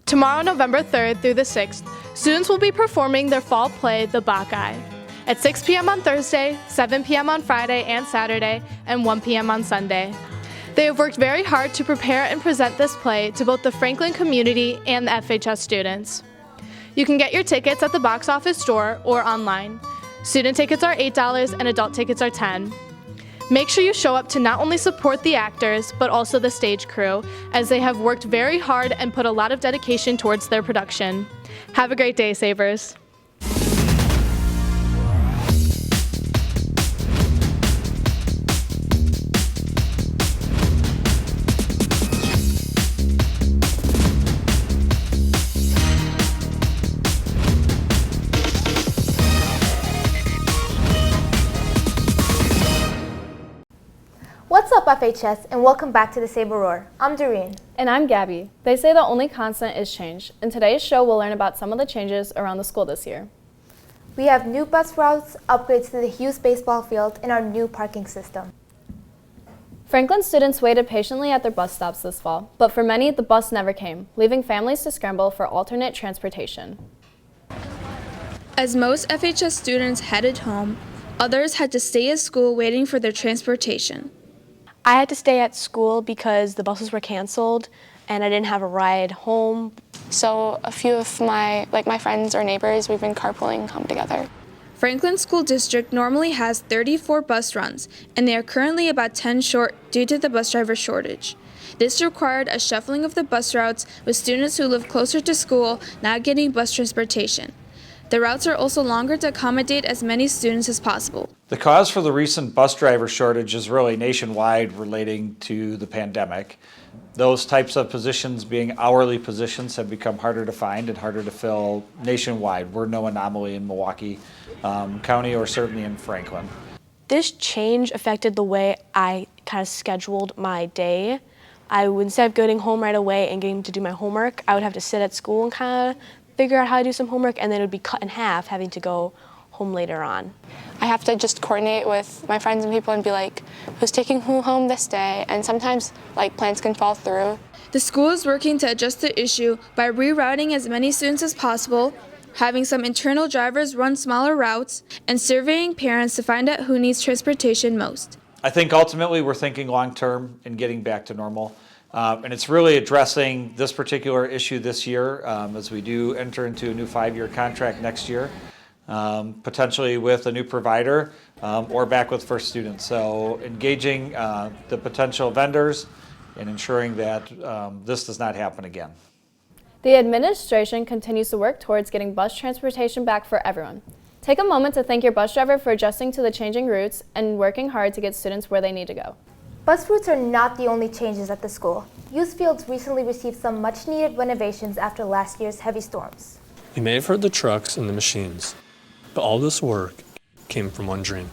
Tomorrow, November 3rd through the 6th, students will be performing their fall play, The Bacchae, at 6 p.m. on Thursday, 7 p.m. on Friday and Saturday, and 1 p.m. on Sunday. They have worked very hard to prepare and present this play to both the Franklin community and the FHS students. You can get your tickets at the box office door or online. Student tickets are $8 and adult tickets are $10. Make sure you show up to not only support the actors, but also the stage crew, as they have worked very hard and put a lot of dedication towards their production. Have a great day, Sabres. What's up, FHS, and welcome back to the Saber Roar. I'm Doreen. And I'm Gabby. They say the only constant is change. In today's show, we'll learn about some of the changes around the school this year. We have new bus routes, upgrades to the Hughes baseball field, and our new parking system. Franklin students waited patiently at their bus stops this fall, but for many, the bus never came, leaving families to scramble for alternate transportation. As most FHS students headed home, others had to stay at school waiting for their transportation. I had to stay at school because the buses were canceled and I didn't have a ride home. So a few of my friends or neighbors, we've been carpooling home together. Franklin School District normally has 34 bus runs, and they are currently about 10 short due to the bus driver shortage. This required a shuffling of the bus routes, with students who live closer to school not getting bus transportation. The routes are also longer to accommodate as many students as possible. The cause for the recent bus driver shortage is really nationwide, relating to the pandemic. Those types of positions, being hourly positions, have become harder to find and harder to fill nationwide. We're no anomaly in Milwaukee County or certainly in Franklin. This change affected the way I kind of scheduled my day. I would, instead of getting home right away and getting to do my homework, I would have to sit at school and kind of figure out how to do some homework, and then it would be cut in half, having to go home later on. I have to just coordinate with my friends and people and be like, who's taking who home this day? And sometimes plans can fall through. The school is working to adjust the issue by rerouting as many students as possible, having some internal drivers run smaller routes, and surveying parents to find out who needs transportation most. I think ultimately we're thinking long-term and getting back to normal. And it's really addressing this particular issue this year as we do enter into a new 5-year contract next year, potentially with a new provider or back with first students. So engaging the potential vendors and ensuring that this does not happen again. The administration continues to work towards getting bus transportation back for everyone. Take a moment to thank your bus driver for adjusting to the changing routes and working hard to get students where they need to go. Bus routes are not the only changes at the school. Hughes Fields recently received some much-needed renovations after last year's heavy storms. We may have heard the trucks and the machines, but all this work came from one dream.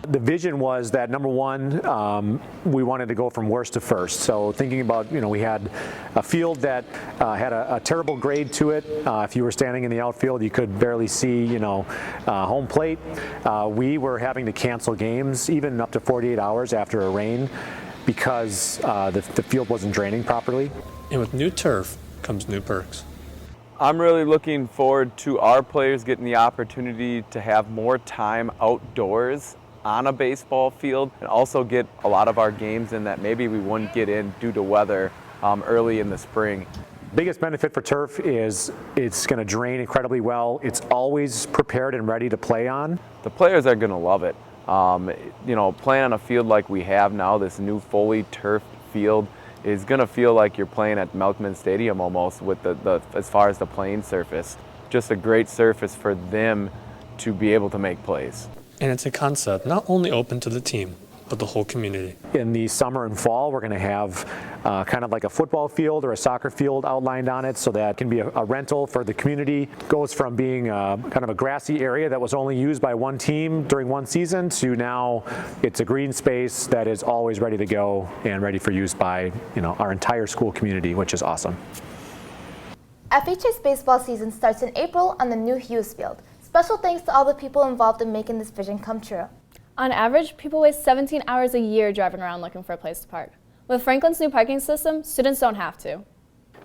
The vision was that, number one, we wanted to go from worst to first. So thinking about, we had a field that had a terrible grade to it. If you were standing in the outfield, you could barely see, home plate. We were having to cancel games even up to 48 hours after a rain because the field wasn't draining properly. And with new turf comes new perks. I'm really looking forward to our players getting the opportunity to have more time outdoors on a baseball field, and also get a lot of our games in that maybe we wouldn't get in due to weather early in the spring. Biggest benefit for turf is it's going to drain incredibly well. It's always prepared and ready to play on. The players are going to love it. Playing on a field like we have now, this new fully turfed field, is going to feel like you're playing at Melkman Stadium almost, with the as far as the playing surface. Just a great surface for them to be able to make plays. And it's a concept not only open to the team, but the whole community. In the summer and fall, we're going to have kind of like a football field or a soccer field outlined on it, so that can be a rental for the community. It goes from being kind of a grassy area that was only used by one team during one season to now it's a green space that is always ready to go and ready for use by our entire school community, which is awesome. FHS baseball season starts in April on the new Hughes Field. Special thanks to all the people involved in making this vision come true. On average, people waste 17 hours a year driving around looking for a place to park. With Franklin's new parking system, students don't have to.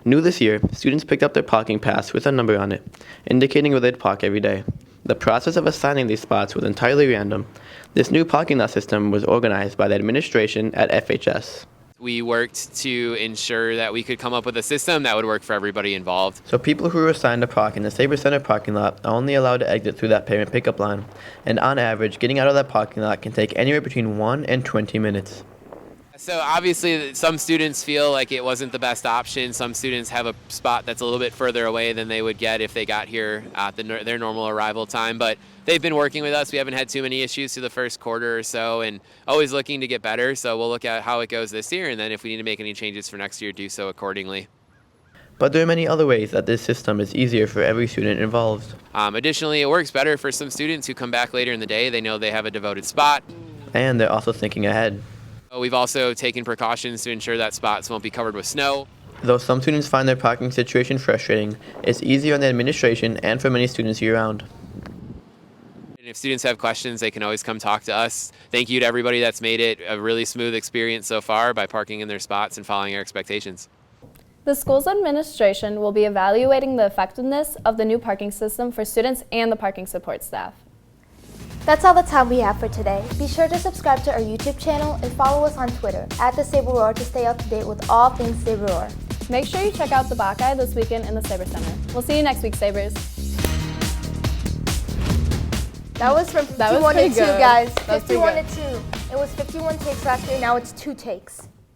New this year, students picked up their parking pass with a number on it, indicating where they'd park every day. The process of assigning these spots was entirely random. This new parking lot system was organized by the administration at FHS. We worked to ensure that we could come up with a system that would work for everybody involved. So people who are assigned to park in the Saber Center parking lot are only allowed to exit through that parent pickup line. And on average, getting out of that parking lot can take anywhere between 1 and 20 minutes. So obviously some students feel like it wasn't the best option. Some students have a spot that's a little bit further away than they would get if they got here at their normal arrival time. But they've been working with us. We haven't had too many issues through the first quarter or so, and always looking to get better. So we'll look at how it goes this year, and then if we need to make any changes for next year, do so accordingly. But there are many other ways that this system is easier for every student involved. Additionally, it works better for some students who come back later in the day. They know they have a devoted spot. And they're also thinking ahead. We've also taken precautions to ensure that spots won't be covered with snow. Though some students find their parking situation frustrating, it's easier on the administration and for many students year-round. And if students have questions, they can always come talk to us. Thank you to everybody that's made it a really smooth experience so far by parking in their spots and following our expectations. The school's administration will be evaluating the effectiveness of the new parking system for students and the parking support staff. That's all the time we have for today. Be sure to subscribe to our YouTube channel and follow us on Twitter @the Saber Roar to stay up to date with all things Saber Roar. Make sure you check out the Buckeye this weekend in the Saber Center. We'll see you next week, Sabers. That was from 51 to 2, guys. 51 to 2. It was 51 takes last year, now it's 2 takes.